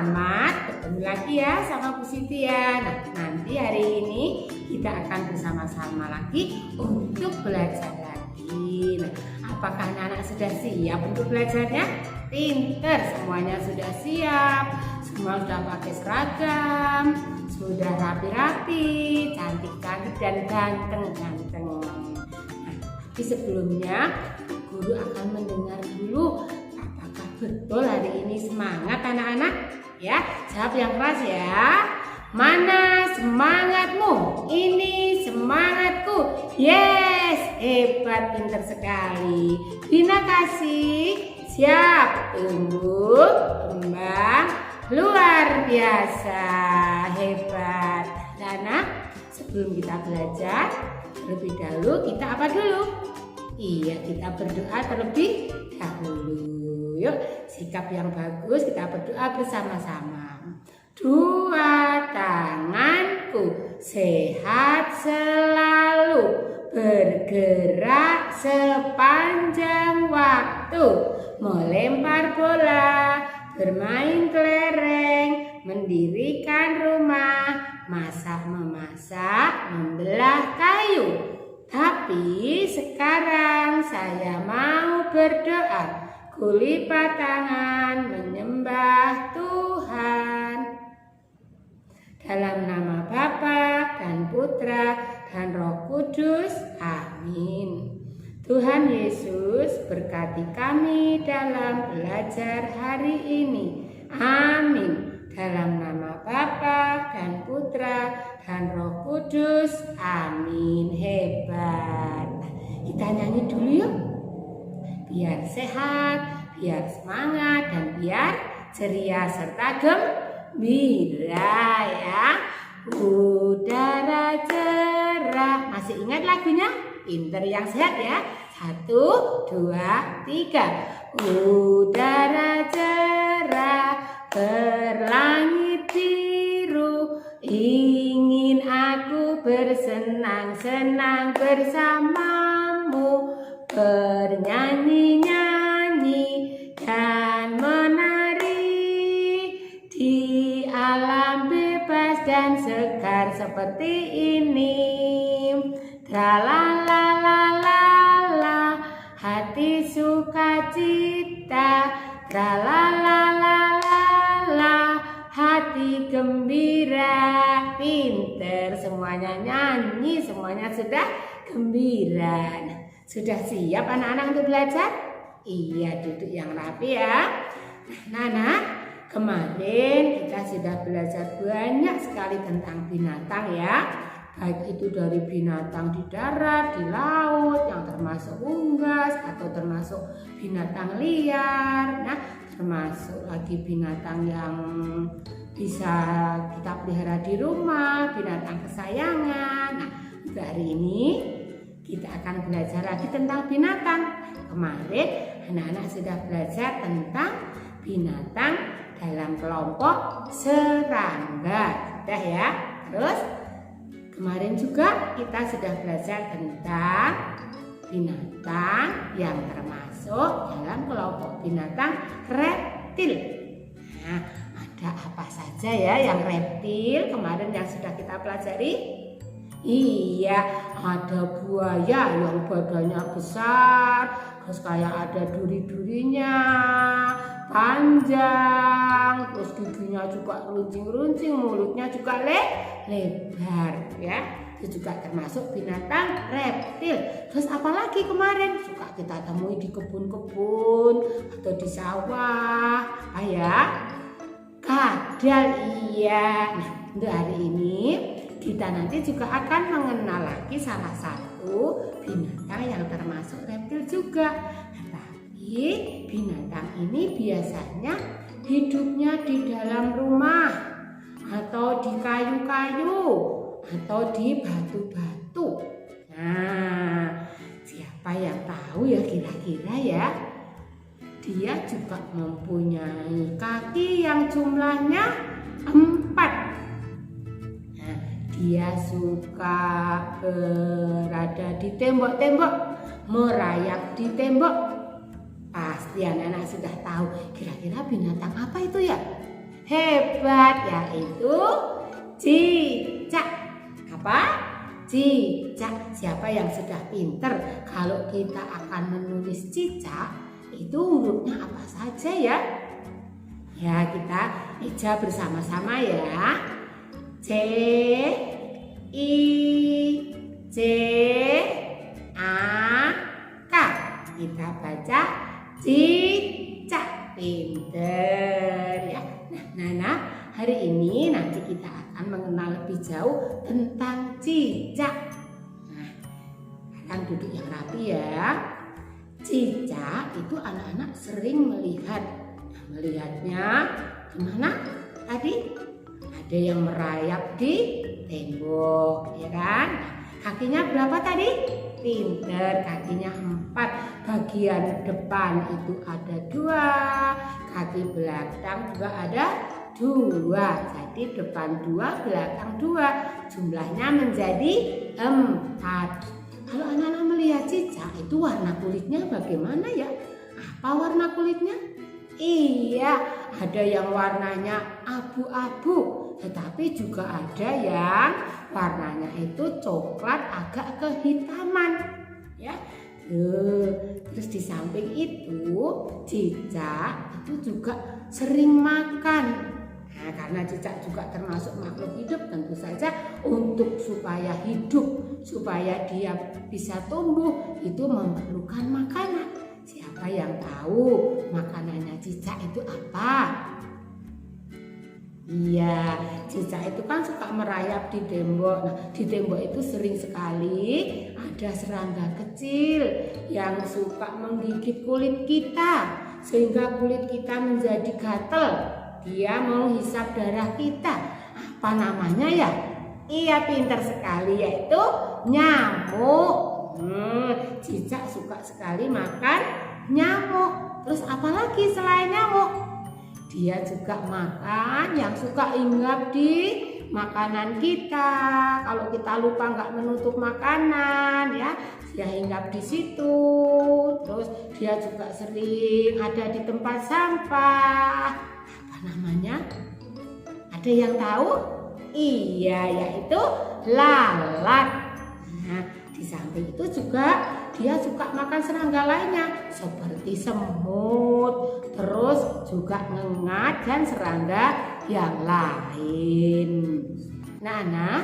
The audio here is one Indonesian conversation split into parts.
selamat bertemu lagi ya sama Bu Siti ya. Nah, nanti hari ini kita akan bersama-sama lagi untuk belajar lagi. Nah, apakah anak-anak sudah siap untuk belajarnya? Pinter, semuanya sudah siap. Semua sudah pakai seragam, sudah rapi-rapi, cantik-cantik dan ganteng-ganteng. Nah, tapi sebelumnya guru akan mendengar dulu. Betul hari ini semangat anak-anak? Ya, jawab yang keras ya. Mana semangatmu? Ini semangatku. Yes, hebat, pintar sekali. Terima kasih. Siap, tunggu, kembang, luar biasa, hebat. Anak, sebelum kita belajar, terlebih dahulu kita apa dulu? Iya, kita berdoa terlebih dahulu. Yuk, sikap yang bagus, kita berdoa bersama-sama. Dua tanganku sehat selalu, bergerak sepanjang waktu, melempar bola, bermain kelereng, mendirikan rumah, masak-memasak, membelah kayu. Tapi sekarang saya mau berdoa. Kulipat tangan menyembah Tuhan. Dalam nama Bapa dan Putra dan Roh Kudus. Amin. Tuhan Yesus berkati kami dalam belajar hari ini. Amin. Dalam nama Bapa dan Putra dan Roh Kudus. Amin. Hebat. Kita nyanyi dulu yuk. Biar sehat, biar semangat, dan biar ceria serta gembira ya. Udara cerah. Masih ingat lagunya? Pinter yang sehat ya. 1, 2, 3. Udara cerah, berlangit biru, ingin aku bersenang-senang bersamamu, bernyanyi-nyanyi dan menari di alam bebas dan segar seperti ini. Tralalalala, hati sukacita. Tralalalala, hati gembira. Pinter, semuanya nyanyi, semuanya sudah gembira. Sudah siap anak-anak untuk belajar? Iya, duduk yang rapi ya. Nah, anak, kemarin kita sudah belajar banyak sekali tentang binatang ya. Baik itu dari binatang di darat, di laut, yang termasuk unggas atau termasuk binatang liar. Nah, termasuk lagi binatang yang bisa kita pelihara di rumah, binatang kesayangan. Nah, untuk hari ini kita akan belajar lagi tentang binatang. Kemarin anak-anak sudah belajar tentang binatang dalam kelompok serangga. Sudah ya. Terus kemarin juga kita sudah belajar tentang binatang yang termasuk dalam kelompok binatang reptil. Nah, ada apa saja ya yang reptil kemarin yang sudah kita pelajari? Iya, ada buaya yang badannya besar, terus kayak ada duri-durinya, panjang, terus giginya juga runcing-runcing, mulutnya juga lebar ya. Itu juga termasuk binatang reptil. Terus apalagi kemarin suka kita temui di kebun-kebun atau di sawah, ayah, kadal. Iya. Nah, untuk hari ini kita nanti juga akan mengenal lagi salah satu binatang yang termasuk reptil juga. Tapi binatang ini biasanya hidupnya di dalam rumah atau di kayu-kayu atau di batu-batu. Nah, siapa yang tahu ya kira-kira ya? Dia juga mempunyai kaki yang jumlahnya 4. Dia suka berada di tembok-tembok, merayap di tembok. Pasti anak-anak sudah tahu kira-kira binatang apa itu ya? hebat, yaitu cicak. Apa? Cicak. Siapa yang sudah pinter? Kalau kita akan menulis cicak, itu hurufnya apa saja ya? Ya, kita eja bersama-sama ya. C, I, C, A, K. Kita baca cicak. Pinter ya. Nah, Nana, hari ini nanti kita akan mengenal lebih jauh tentang cicak. Nah, sekarang duduk yang rapi ya. Cicak itu anak-anak sering melihat. Nah, melihatnya gimana tadi? Ada yang merayap di tembok, ya kan? Kakinya berapa tadi? Pinter, kakinya 4. Bagian depan itu ada 2, kaki belakang juga ada 2. Jadi depan 2, belakang 2. Jumlahnya menjadi 4. Kalau anak-anak melihat cicak, itu warna kulitnya bagaimana ya? Apa warna kulitnya? Iya, ada yang warnanya abu-abu, tetapi juga ada yang warnanya itu coklat agak kehitaman, ya. Terus di samping itu cicak itu juga sering makan. Nah, karena cicak juga termasuk makhluk hidup, tentu saja untuk supaya hidup, supaya dia bisa tumbuh, itu memerlukan makanan. Siapa yang tahu makanannya cicak itu apa? Iya, cicak itu kan suka merayap di tembok. Nah, di tembok itu sering sekali ada serangga kecil yang suka menggigit kulit kita sehingga kulit kita menjadi gatal. Dia mau hisap darah kita. Apa namanya ya? Iya, pintar sekali, yaitu nyamuk. Cicak suka sekali makan nyamuk. Terus apalagi selain nyamuk? Dia juga makan yang suka hinggap di makanan kita. Kalau kita lupa nggak menutup makanan, ya, dia hinggap di situ. Terus dia juga sering ada di tempat sampah. Apa namanya? Ada yang tahu? Iya, yaitu lalat. Nah, di samping itu juga dia suka makan serangga lainnya seperti semut, terus juga ngengat dan serangga yang lain. Nah,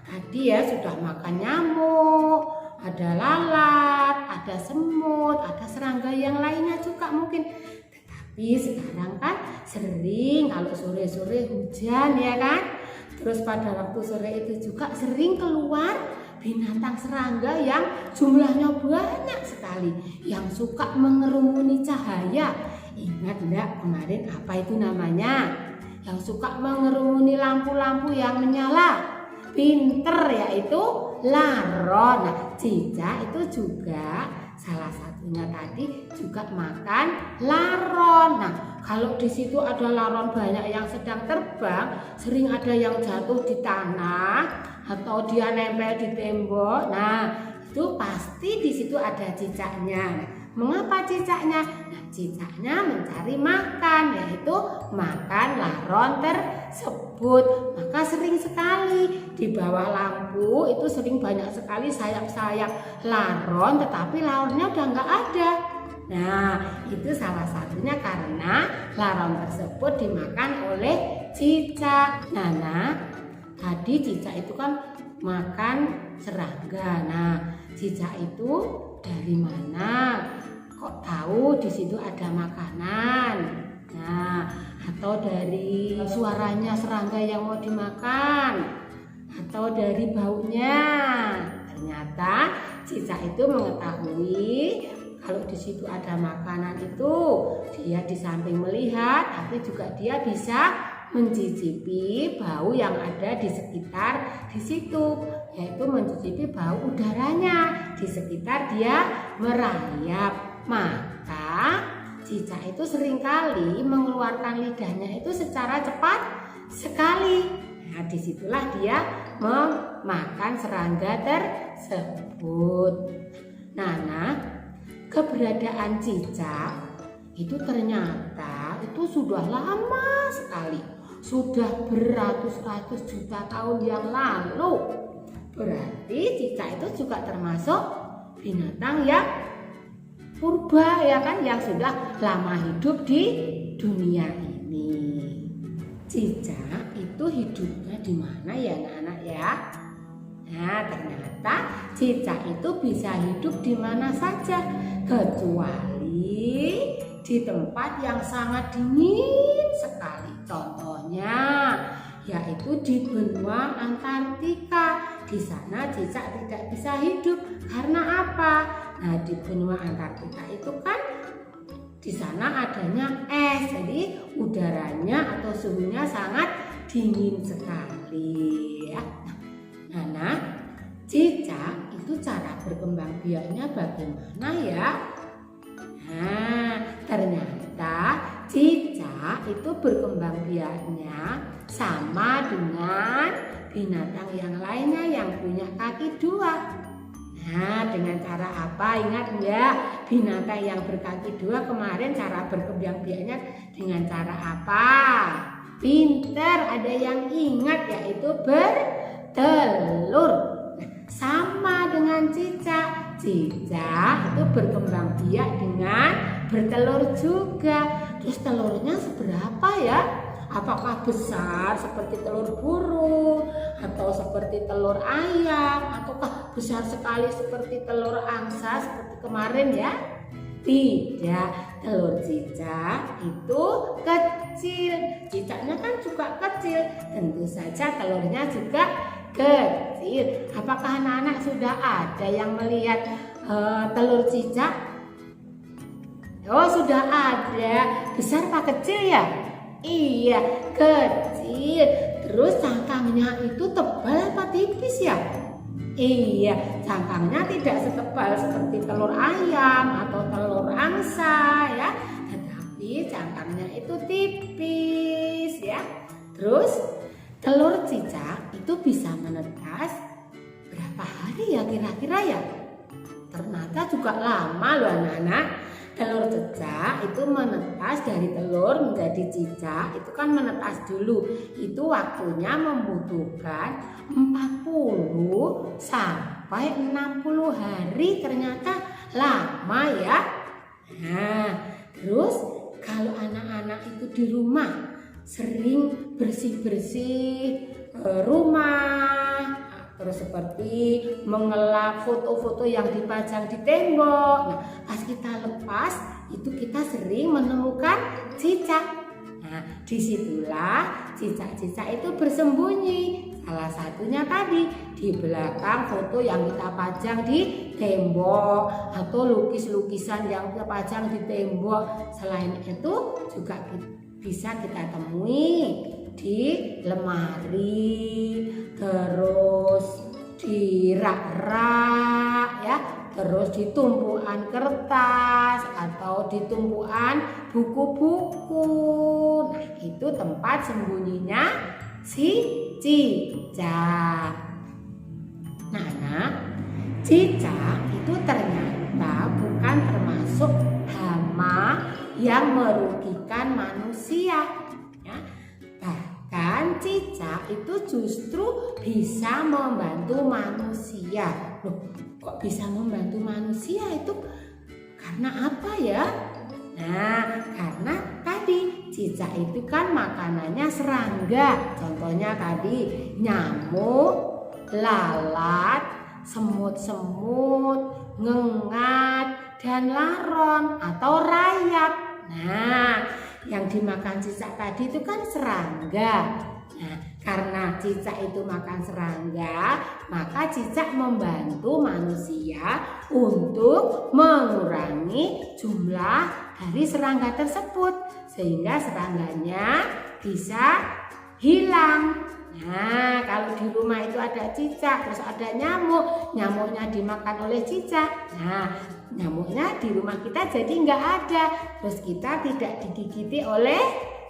tadi ya sudah makan nyamuk, ada lalat, ada semut, ada serangga yang lainnya juga mungkin. Tetapi sekarang kan sering kalau sore-sore hujan, ya kan? Terus pada waktu sore itu juga sering keluar binatang serangga yang jumlahnya banyak sekali, yang suka mengerumuni cahaya. Ingat enggak kemarin apa itu namanya? Yang suka mengerumuni lampu-lampu yang menyala. Pinter, yaitu laron. Nah, cicak itu juga salah satunya tadi juga makan laron. Nah, kalau di situ ada laron banyak yang sedang terbang, sering ada yang jatuh di tanah atau dia nempel di tembok. Nah, itu pasti di situ ada cicaknya. Mengapa cicaknya? Nah, cicaknya mencari makan, yaitu makan laron tersebut. Maka sering sekali di bawah lampu itu sering banyak sekali sayap-sayap laron, tetapi laronnya udah nggak ada. Nah, itu salah satunya karena laron tersebut dimakan oleh cicak. Nah, tadi cicak itu kan makan serangga. Nah, cicak itu dari mana? Kok tahu di situ ada makanan? Nah, atau dari suaranya serangga yang mau dimakan, atau dari baunya. Ternyata cicak itu mengetahui kalau di situ ada makanan itu, dia di samping melihat, tapi juga dia bisa mencicipi bau yang ada di sekitar di situ, yaitu mencicipi bau udaranya di sekitar dia merayap. Maka cicak itu seringkali mengeluarkan lidahnya itu secara cepat sekali. Nah, disitulah dia memakan serangga tersebut. Nah, keberadaan cicak itu ternyata itu sudah lama sekali. sudah beratus-ratus juta tahun yang lalu. Berarti cicak itu juga termasuk binatang yang purba, ya kan, yang sudah lama hidup di dunia ini. Cicak itu hidupnya di mana ya anak-anak ya? Nah, ternyata cicak itu bisa hidup di mana saja kecuali di tempat yang sangat dingin sekali. Contohnya yaitu di benua Antartika. Di sana cicak tidak bisa hidup karena apa? Nah, di benua Antartika itu kan di sana adanya es, jadi udaranya atau suhunya sangat dingin sekali ya. Nah, cicak itu cara berkembang biaknya bagaimana ya? Nah, ternyata cicak itu berkembang biaknya sama dengan binatang yang lainnya yang punya kaki dua. Nah, dengan cara apa? Ingat enggak? Binatang yang berkaki dua kemarin cara berkembang biaknya dengan cara apa? Pinter, ada yang ingat, yaitu bertelur. Nah, sama dengan cicak. Cicak itu berkembang biak dengan bertelur juga. Terus telurnya seberapa ya? Apakah besar seperti telur burung, atau seperti telur ayam, ataukah besar sekali seperti telur angsa seperti kemarin ya? Tidak, telur cicak itu kecil. Cicaknya kan juga kecil, tentu saja telurnya juga kecil. Apakah anak-anak sudah ada yang melihat telur cicak? Oh, sudah ada. Besar apa kecil ya? Iya, kecil. Terus cangkangnya itu tebal apa tipis ya? Iya, cangkangnya tidak setebal seperti telur ayam atau telur angsa ya, tetapi cangkangnya itu tipis ya. Terus telur cicak itu bisa menetas berapa hari ya kira-kira ya? Ternyata juga lama loh anak-anak. Telur cicak itu menetas dari telur menjadi cicak, itu kan menetas dulu. Itu waktunya membutuhkan 40 sampai 60 hari, ternyata lama ya. Nah, terus kalau anak-anak itu di rumah sering bersih-bersih rumah, terus seperti mengelap foto-foto yang dipajang di tembok. Nah, pas kita lepas itu kita sering menemukan cicak. Nah, disitulah cicak-cicak itu bersembunyi. Salah satunya tadi di belakang foto yang kita pajang di tembok atau lukis-lukisan yang kita pajang di tembok. Selain itu juga bisa kita temui di lemari, terus di rak-rak ya, terus di tumpukan kertas atau di tumpukan buku-buku. Nah, itu tempat sembunyinya si cicak. Nah, cicak itu ternyata bukan termasuk hama yang merugikan manusia. Bahkan cicak itu justru bisa membantu manusia. Loh, kok bisa membantu manusia itu? Karena apa ya? Nah, karena tadi cicak itu kan makanannya serangga. Contohnya tadi nyamuk, lalat, semut-semut, ngengat, dan laron atau rayap. Nah, yang dimakan cicak tadi itu kan serangga. Nah, karena cicak itu makan serangga, maka cicak membantu manusia untuk mengurangi jumlah dari serangga tersebut, sehingga serangganya bisa hilang. Nah, kalau di rumah itu ada cicak, terus ada nyamuk, nyamuknya dimakan oleh cicak. Nah, nyamuknya di rumah kita jadi nggak ada, terus kita tidak digigiti oleh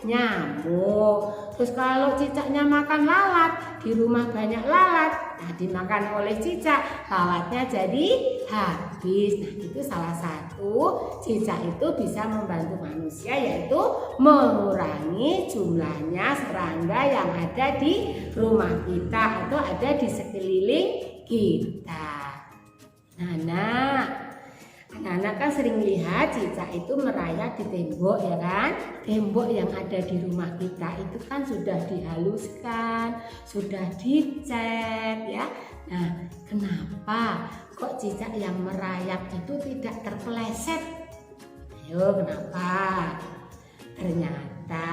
nyamuk. Terus kalau cicaknya makan lalat, di rumah banyak lalat, nah dimakan oleh cicak, lalatnya jadi habis. Nah itu salah satu cicak itu bisa membantu manusia, yaitu mengurangi jumlahnya serangga yang ada di rumah kita atau ada di sekeliling kita. Anak-anak kan sering lihat cicak itu merayap di tembok, ya kan? Tembok yang ada di rumah kita itu kan sudah dihaluskan, sudah dicat, ya. Nah, kenapa kok cicak yang merayap itu tidak terpeleset? Ayo, kenapa? Ternyata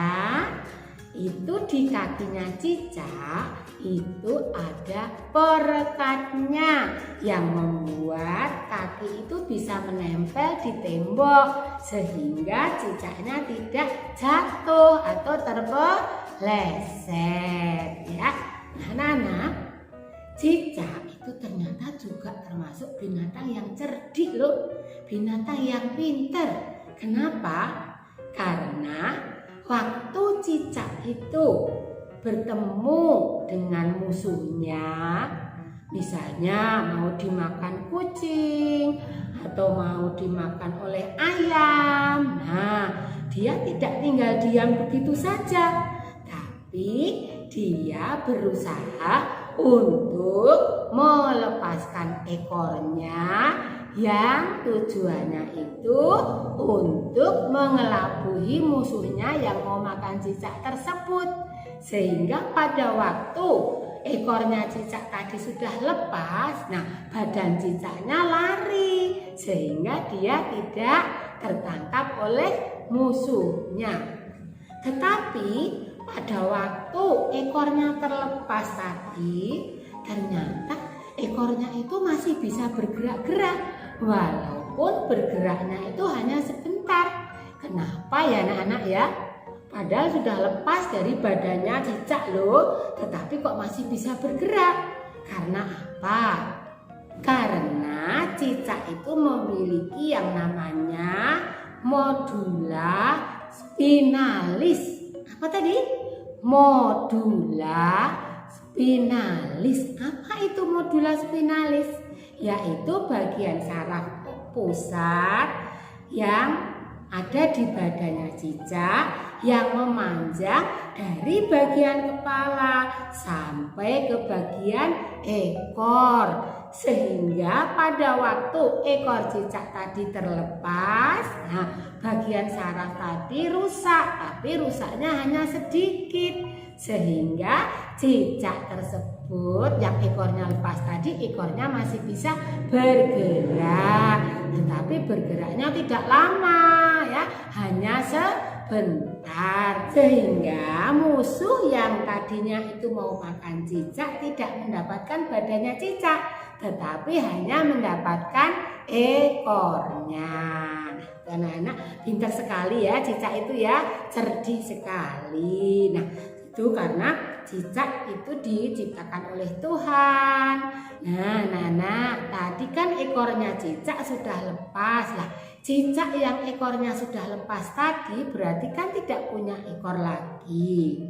itu di kakinya cicak itu ada perekatnya yang membuat kaki itu bisa menempel di tembok sehingga cicaknya tidak jatuh atau terpeleset, ya. Nah, cicak itu ternyata juga termasuk binatang yang cerdik loh, binatang yang pintar. Kenapa? Karena waktu cicak itu bertemu dengan musuhnya, misalnya mau dimakan kucing atau mau dimakan oleh ayam, nah dia tidak tinggal diam begitu saja, tapi dia berusaha untuk melepaskan ekornya yang tujuannya itu untuk mengelabuhi musuhnya yang mau makan cicak tersebut. Sehingga pada waktu ekornya cicak tadi sudah lepas, nah badan cicaknya lari sehingga dia tidak tertangkap oleh musuhnya. Tetapi pada waktu ekornya terlepas tadi, ternyata ekornya itu masih bisa bergerak-gerak, walaupun bergeraknya itu hanya sebentar. Kenapa ya anak-anak ya? Padahal sudah lepas dari badannya cicak loh, tetapi kok masih bisa bergerak? Karena apa? Karena cicak itu memiliki yang namanya modula spinalis. Apa tadi? Modula spinalis. Apa itu modula spinalis? Yaitu bagian saraf pusat yang ada di badannya cicak yang memanjang dari bagian kepala sampai ke bagian ekor, sehingga pada waktu ekor cicak tadi terlepas, nah bagian saraf tadi rusak, tapi rusaknya hanya sedikit, sehingga cicak tersebut yang ekornya lepas tadi, ekornya masih bisa bergerak, tetapi bergeraknya tidak lama, ya, hanya sebentar, sehingga musuh yang tadinya itu mau makan cicak tidak mendapatkan badannya cicak, tetapi hanya mendapatkan ekornya. Anak-anak pintar sekali ya cicak itu ya, cerdik sekali. Nah itu karena cicak itu diciptakan oleh Tuhan. Nah, tadi kan ekornya cicak sudah lepas lah. Cicak yang ekornya sudah lepas tadi berarti kan tidak punya ekor lagi.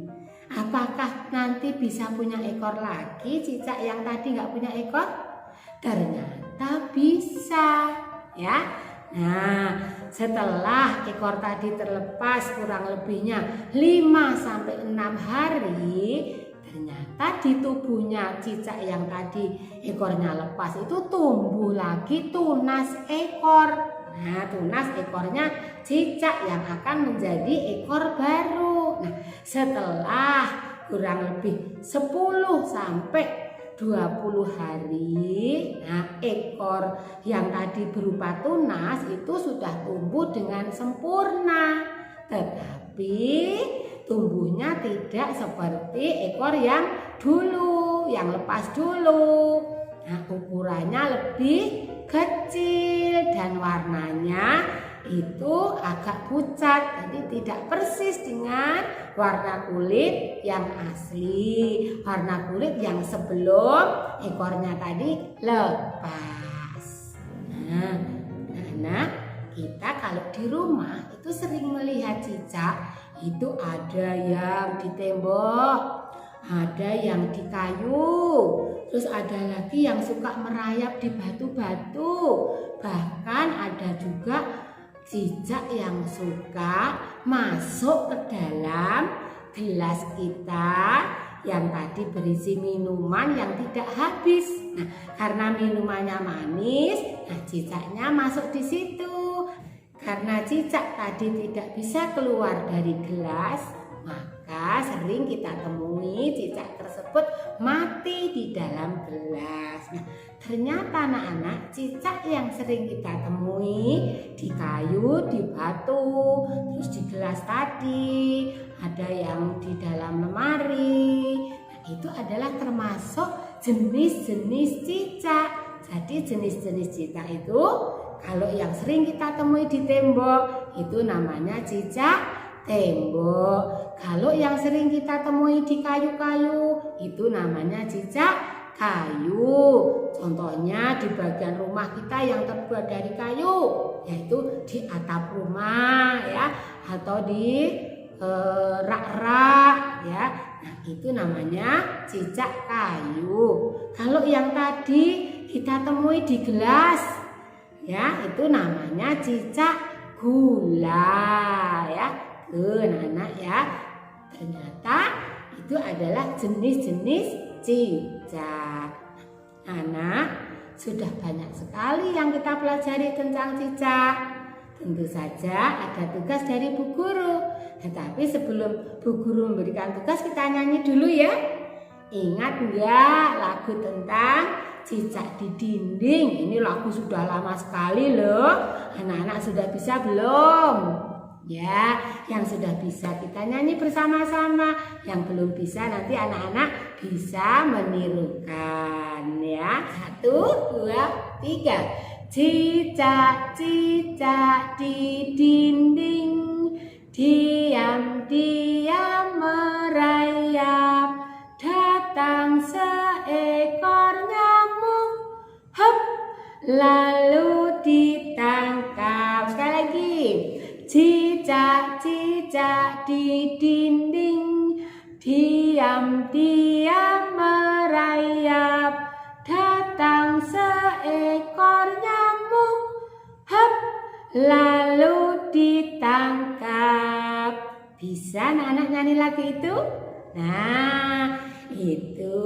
Apakah nanti bisa punya ekor lagi cicak yang tadi nggak punya ekor? Ternyata bisa, ya. Nah, setelah ekor tadi terlepas kurang lebihnya 5-6 hari, ternyata di tubuhnya cicak yang tadi ekornya lepas itu tumbuh lagi tunas ekor. Nah, tunas ekornya cicak yang akan menjadi ekor baru. Nah, setelah kurang lebih 10-20 hari, nah ekor yang tadi berupa tunas itu sudah tumbuh dengan sempurna, tetapi tumbuhnya tidak seperti ekor yang dulu, yang lepas dulu. Nah, ukurannya lebih kecil dan warnanya itu agak pucat, jadi tidak persis dengan warna kulit yang asli, warna kulit yang sebelum ekornya tadi lepas. Nah, kita kalau di rumah itu sering melihat cicak itu ada yang di tembok, ada yang di kayu, terus ada lagi yang suka merayap di batu-batu. Bahkan ada juga cicak yang suka masuk ke dalam gelas kita yang tadi berisi minuman yang tidak habis. Nah, karena minumannya manis, nah cicaknya masuk di situ. Karena cicak tadi tidak bisa keluar dari gelas, maka sering kita temui cicak tersebut mati di dalam gelas. Nah, ternyata anak-anak, cicak yang sering kita temui di kayu, di batu, terus di gelas tadi, ada yang di dalam lemari. Nah, itu adalah termasuk jenis-jenis cicak. Jadi jenis-jenis cicak itu kalau yang sering kita temui di tembok itu namanya cicak tembok. Kalau yang sering kita temui di kayu-kayu itu namanya cicak kayu. Contohnya di bagian rumah kita yang terbuat dari kayu, yaitu di atap rumah ya, atau di rak-rak ya. Nah, itu namanya cicak kayu. Kalau yang tadi kita temui di gelas ya, itu namanya cicak gula ya. Anak-anak ya, ternyata itu adalah jenis-jenis cicak. Anak, sudah banyak sekali yang kita pelajari tentang cicak. Tentu saja ada tugas dari Bu Guru. Tetapi sebelum Bu Guru memberikan tugas, kita nyanyi dulu ya. Ingat enggak lagu tentang cicak di dinding? Ini lagu sudah lama sekali loh. Anak-anak sudah bisa belum? Ya, yang sudah bisa kita nyanyi bersama-sama. Yang belum bisa nanti anak-anak bisa menirukan ya. 1, 2, 3. Cicak-cicak di dinding, diam-diam merayap. Datang seekor nyamuk, hop, lalu ditangkap. Sekali lagi. Cicak-cicak di dinding, diam-diam merayap. Datang seekor nyamuk, hop, lalu ditangkap. Bisa anak-anak nyanyi lagu itu? Nah, itu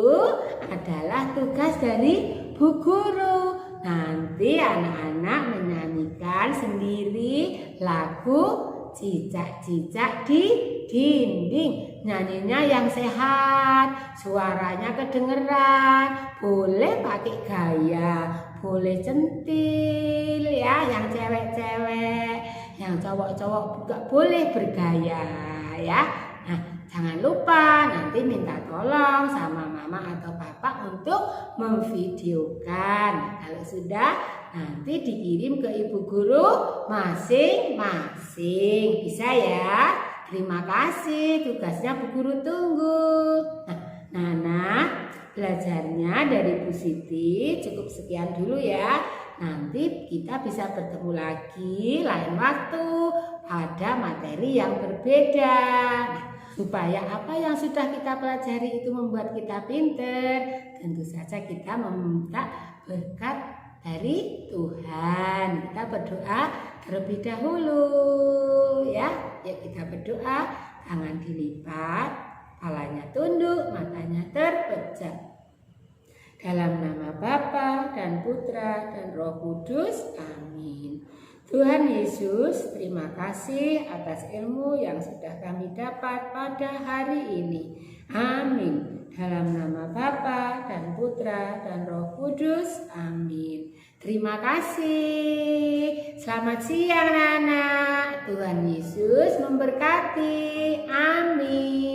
adalah tugas dari Bu Guru. Nanti anak-anak menyanyikan sendiri lagu cicak-cicak di dinding. Nyanyinya yang sehat, suaranya kedengeran, boleh pakai gaya, boleh centil ya, yang cewek-cewek, yang cowok-cowok juga boleh bergaya ya. Nah, jangan lupa nanti minta tolong sama mama atau papa untuk memvideokan. Kalau sudah, nanti dikirim ke ibu guru masing-masing. Bisa ya? Terima kasih, tugasnya Bu Guru tunggu. Nah, Nana, belajarnya dari Bu Siti cukup sekian dulu ya. Nanti kita bisa bertemu lagi lain waktu pada materi yang berbeda. Supaya apa yang sudah kita pelajari itu membuat kita pinter, tentu saja kita meminta berkat dari Tuhan. Kita berdoa terlebih dahulu ya. Yuk kita berdoa, tangan dilipat, kepalanya tunduk, matanya terpejam. Dalam nama Bapa dan Putra dan Roh Kudus, amin. Tuhan Yesus, terima kasih atas ilmu yang sudah kami dapat pada hari ini. Amin. Dalam nama Bapa dan Putra dan Roh Kudus, amin. Terima kasih. Selamat siang anak-anak. Tuhan Yesus memberkati. Amin.